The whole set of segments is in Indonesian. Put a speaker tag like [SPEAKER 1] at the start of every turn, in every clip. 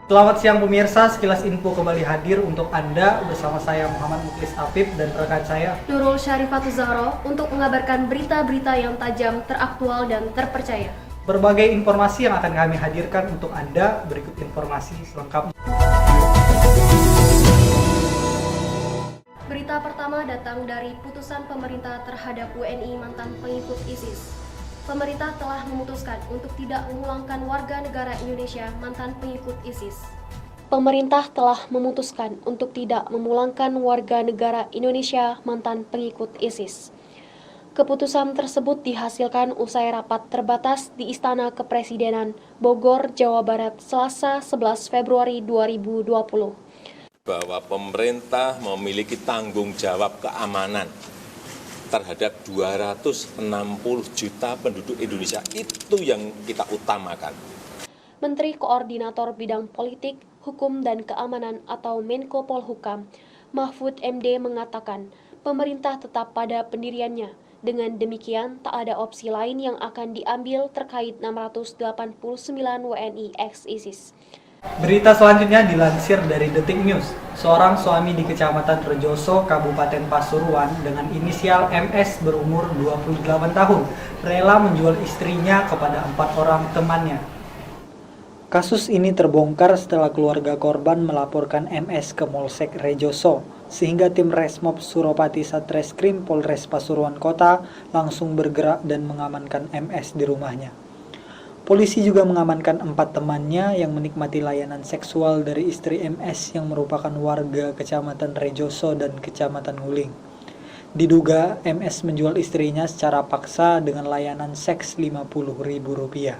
[SPEAKER 1] Selamat siang pemirsa, sekilas info kembali hadir untuk Anda bersama saya Muhammad Muklis Afif dan rekan saya
[SPEAKER 2] Nurul Syarifatul Zahro untuk mengabarkan berita-berita yang tajam, teraktual, dan terpercaya.
[SPEAKER 1] Berbagai informasi yang akan kami hadirkan untuk Anda, berikut informasi selengkapnya.
[SPEAKER 2] Berita pertama datang dari putusan pemerintah terhadap WNI mantan pengikut ISIS. Pemerintah telah memutuskan untuk tidak memulangkan warga negara Indonesia mantan pengikut ISIS. Pemerintah telah memutuskan untuk tidak memulangkan warga negara Indonesia mantan pengikut ISIS. Keputusan tersebut dihasilkan usai rapat terbatas di Istana Kepresidenan Bogor, Jawa Barat, Selasa 11 Februari 2020.
[SPEAKER 3] Bahwa pemerintah memiliki tanggung jawab keamanan terhadap 260 juta penduduk Indonesia, itu yang kita utamakan.
[SPEAKER 2] Menteri Koordinator Bidang Politik, Hukum dan Keamanan atau Menko Polhukam, Mahfud MD mengatakan, pemerintah tetap pada pendiriannya. Dengan demikian, tak ada opsi lain yang akan diambil terkait 689 WNI ex-ISIS.
[SPEAKER 1] Berita selanjutnya dilansir dari Detik News. Seorang suami di Kecamatan Rejoso, Kabupaten Pasuruan dengan inisial MS berumur 28 tahun rela menjual istrinya kepada 4 orang temannya. Kasus ini terbongkar setelah keluarga korban melaporkan MS ke Polsek Rejoso, sehingga tim Resmob Suropati Satreskrim Polres Pasuruan Kota langsung bergerak dan mengamankan MS di rumahnya. Polisi juga mengamankan 4 temannya yang menikmati layanan seksual dari istri MS yang merupakan warga Kecamatan Rejoso dan Kecamatan Nguling. Diduga MS menjual istrinya secara paksa dengan layanan seks Rp50.000.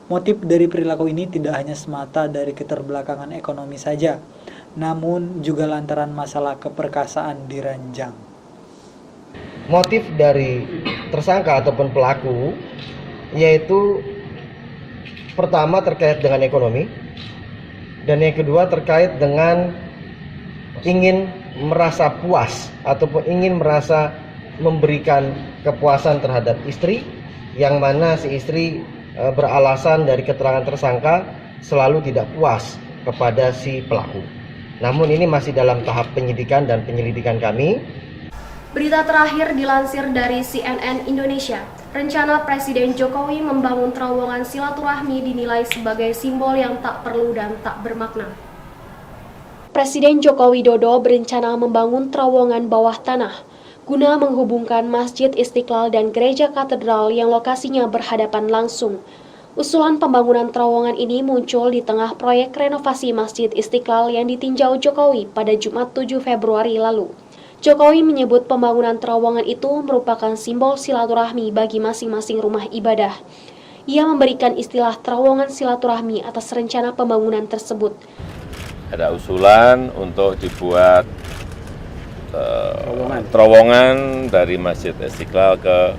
[SPEAKER 1] Motif dari perilaku ini tidak hanya semata dari keterbelakangan ekonomi saja, namun juga lantaran masalah keperkasaan diranjang.
[SPEAKER 4] Motif dari tersangka ataupun pelaku yaitu pertama terkait dengan ekonomi, dan yang kedua terkait dengan ingin merasa puas ataupun ingin merasa memberikan kepuasan terhadap istri, yang mana si istri beralasan dari keterangan tersangka selalu tidak puas kepada si pelaku. Namun ini masih dalam tahap penyidikan dan penyelidikan kami.
[SPEAKER 2] Berita terakhir dilansir dari CNN Indonesia. Rencana Presiden Jokowi membangun terowongan silaturahmi dinilai sebagai simbol yang tak perlu dan tak bermakna. Presiden Joko Widodo berencana membangun terowongan bawah tanah guna menghubungkan Masjid Istiqlal dan Gereja Katedral yang lokasinya berhadapan langsung. Usulan pembangunan terowongan ini muncul di tengah proyek renovasi Masjid Istiqlal yang ditinjau Jokowi pada Jumat 7 Februari lalu. Jokowi menyebut pembangunan terowongan itu merupakan simbol silaturahmi bagi masing-masing rumah ibadah. Ia memberikan istilah terowongan silaturahmi atas rencana pembangunan tersebut.
[SPEAKER 3] Ada usulan untuk dibuat terowongan dari Masjid Istiqlal ke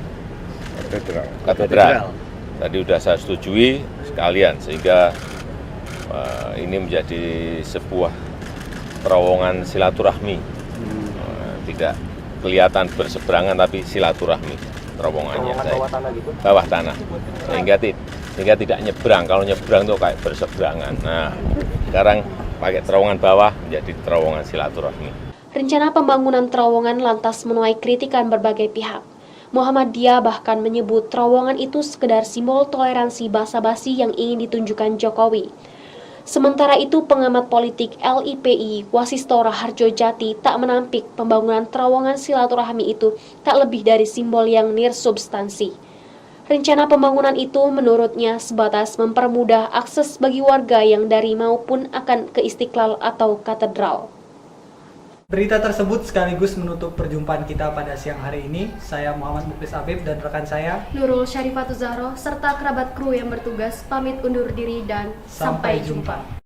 [SPEAKER 3] Katedral. Tadi sudah saya setujui sekalian, sehingga ini menjadi sebuah terowongan silaturahmi. Tidak kelihatan berseberangan tapi silaturahmi terowongannya.
[SPEAKER 4] Bawah tanah gitu?
[SPEAKER 3] Bawah tanah, sehingga tidak nyebrang. Kalau nyebrang itu kayak berseberangan. Nah, sekarang pakai terowongan bawah menjadi terowongan silaturahmi.
[SPEAKER 2] Rencana pembangunan terowongan lantas menuai kritikan berbagai pihak. Muhammadiyah bahkan menyebut terowongan itu sekedar simbol toleransi basa-basi yang ingin ditunjukkan Jokowi. Sementara itu, pengamat politik LIPI Wasisto Raharjo Jati tak menampik pembangunan terowongan silaturahmi itu tak lebih dari simbol yang nirsubstansi. Rencana pembangunan itu menurutnya sebatas mempermudah akses bagi warga yang dari maupun akan ke Istiqlal atau Katedral.
[SPEAKER 1] Berita tersebut sekaligus menutup perjumpaan kita pada siang hari ini. Saya Muhammad Muklis Afif dan rekan saya
[SPEAKER 2] Nurul Syarifatul Zahro serta kerabat kru yang bertugas pamit undur diri dan sampai jumpa.